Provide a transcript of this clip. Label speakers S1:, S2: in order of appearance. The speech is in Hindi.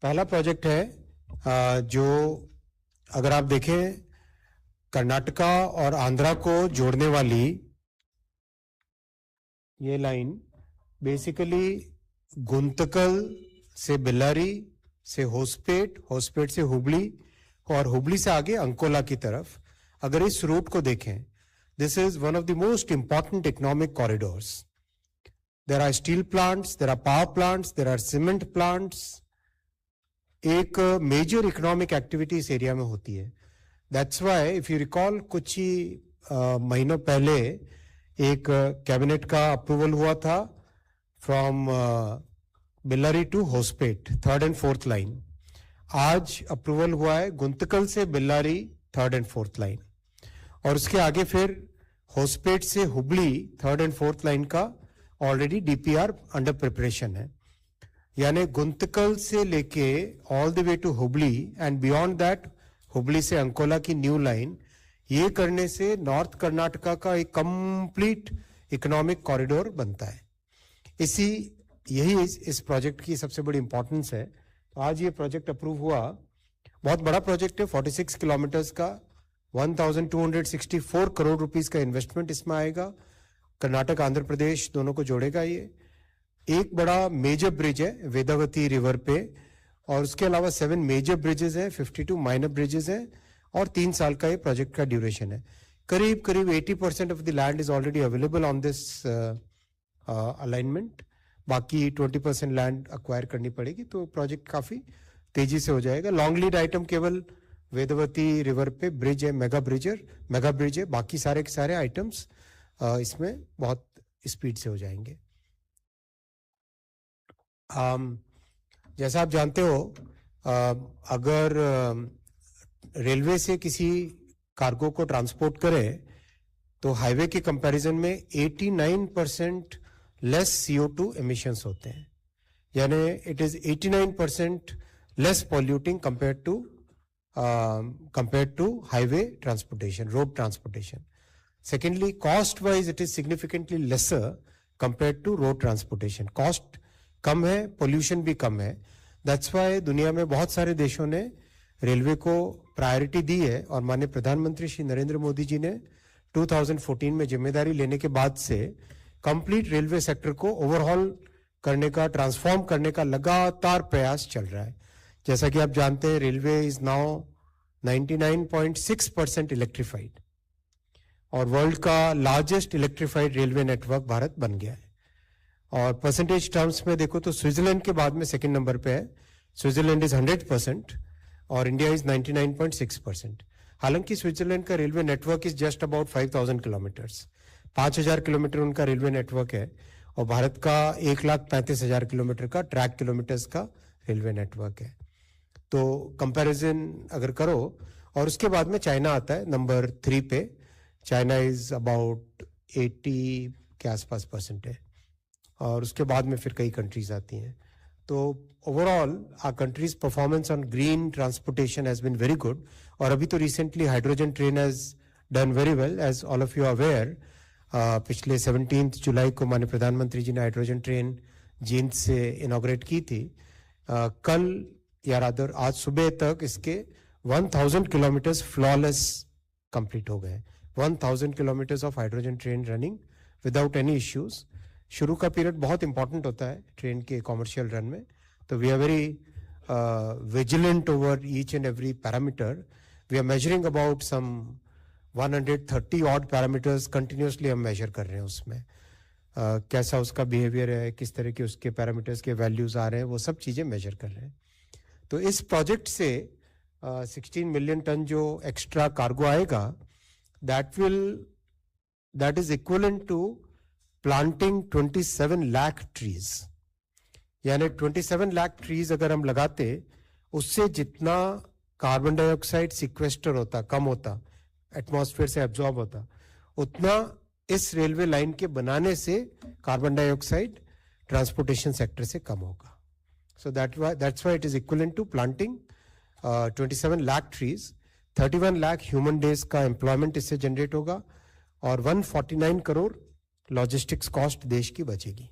S1: पहला प्रोजेक्ट है जो अगर आप देखें कर्नाटका और आंध्रा को जोड़ने वाली ये लाइन बेसिकली गुंतकल से बेल्लारी से होसपेट, होसपेट से हुबली और हुबली से आगे अंकोला की तरफ अगर इस रूट को देखें, this is one of the most important economic corridors. There are steel plants, there are power plants, there are cement plants. एक मेजर इकोनॉमिक एक्टिविटी इस एरिया में होती है. That's why if you recall कुछ ही महीनों पहले एक कैबिनेट का अप्रूवल हुआ था from Bellary to Hospet, 3rd and 4th line. आज अप्रूवल हुआ है गुंतकल से Bellary 3rd and 4th line, और उसके आगे फिर होसपेट से Hubli 3rd and 4th line का ऑलरेडी डीपीआर अंडर प्रिपरेशन है. यानी गुंतकल से लेके all the way to Hubli and beyond that Hubli से अंकोला की न्यू लाइन, ये करने से नॉर्थ कर्नाटका का एक कंप्लीट इकोनॉमिक कॉरिडोर बनता है. यही इस प्रोजेक्ट की सबसे बड़ी इंपॉर्टेंस है. तो आज ये प्रोजेक्ट अप्रूव हुआ. बहुत बड़ा प्रोजेक्ट है, 46 किलोमीटर्स का, 1264 करोड़ रुपीस का इन्वेस्टमेंट इसमें आएगा. कर्नाटक आंध्र प्रदेश दोनों को जोड़ेगा. ये एक बड़ा मेजर ब्रिज है वेदावती रिवर पे, और उसके अलावा 7 मेजर ब्रिजेस हैं, 52 माइनर ब्रिजेस हैं, और 3 साल का ये प्रोजेक्ट का ड्यूरेशन है. करीब 80% of the land is already available on this alignment. बाकी 20% लैंड अक्वायर करनी पड़ेगी. तो प्रोजेक्ट काफी तेजी से हो जाएगा. लॉन्ग लीड आइटम केवल वेदावती रिवर पे ब्रिज है, मेगा ब्रिज है. बाकी सारे के सारे आइटम्स इसमें बहुत स्पीड से हो जाएंगे. जैसा आप जानते हो, अगर रेलवे से किसी कार्गो को ट्रांसपोर्ट करें तो हाईवे के कंपैरिजन में 89% लेस CO2 एमिशंस होते हैं. यानी it is 89% less polluting compare to highway transportation, road transportation. Secondly, cost wise it is significantly lesser compare to road transportation. Cost कम है, पोल्यूशन भी कम है. दैट्स वाई दुनिया में बहुत सारे देशों ने रेलवे को प्रायोरिटी दी है, और माननीय प्रधानमंत्री श्री नरेंद्र मोदी जी ने 2014 में जिम्मेदारी लेने के बाद से कंप्लीट रेलवे सेक्टर को ओवरहॉल करने का, ट्रांसफॉर्म करने का लगातार प्रयास चल रहा है. जैसा कि आप जानते हैं, रेलवे इज नाउ 99.6% इलेक्ट्रीफाइड, और वर्ल्ड का largest electrified railway network Bharat बन गया है. और परसेंटेज टर्म्स में देखो तो स्विट्जरलैंड के बाद में सेकंड नंबर पे है. स्विट्जरलैंड इज 100% और इंडिया इज 99.6%. हालांकि स्विट्जरलैंड का railway network is just about 5000 kilometres, 5000 kilometre उनका रेलवे नेटवर्क है, और भारत का 1,35,000 किलोमीटर का ट्रैक किलोमीटर्स का रेलवे नेटवर्क है. तो कंपैरिजन अगर करो, और उसके बाद में चाइना आता है नंबर 3 पे. चाइना इज अबाउट 80 के आसपास परसेंट है, और उसके बाद में फिर कई कंट्रीज आती हैं. तो overall our countries performance on green transportation has been very good. और अभी तो recently hydrogen train has done very well, as all of you are aware. पिछले 17 जुलाई को माननीय प्रधानमंत्री जी ने हाइड्रोजन ट्रेन जींद से इनॉग्रेट की थी. कल या रादर आज सुबह तक इसके 1000 किलोमीटर्स फ्लॉलेस कंप्लीट हो गए. 1000 kilometres of hydrogen train running without any issues. शुरू का पीरियड बहुत इंपॉर्टेंट होता है ट्रेन के कॉमर्शियल रन में. तो we are very vigilant over each and every parameter. We are measuring about some 130 odd parameters continuously हम मेजर कर रहे हैं. उसमें कैसा उसका बिहेवियर है, किस तरह के उसके पैरामीटर्स के वैल्यूज आ रहे हैं, वो सब चीजें मेजर कर रहे हैं. तो इस प्रोजेक्ट से 16 मिलियन टन जो एक्स्ट्रा कार्गो आएगा, that is equivalent to planting 27 lakh trees. यानी 27 लाख ट्रीज अगर हम लगाते, उससे जितना कार्बन डाइऑक्साइड सिक्वेस्टर होता, कम होता, एटमॉस्फेयर से एब्जॉर्ब होता, उतना इस रेलवे लाइन के बनाने से कार्बन डाइऑक्साइड ट्रांसपोर्टेशन सेक्टर से कम होगा. So that's why it is equivalent to planting 27 lakh trees. 31 lakh human days का एम्प्लॉयमेंट इससे जनरेट होगा, और 149 करोड़ लॉजिस्टिक्स कॉस्ट देश की बचेगी.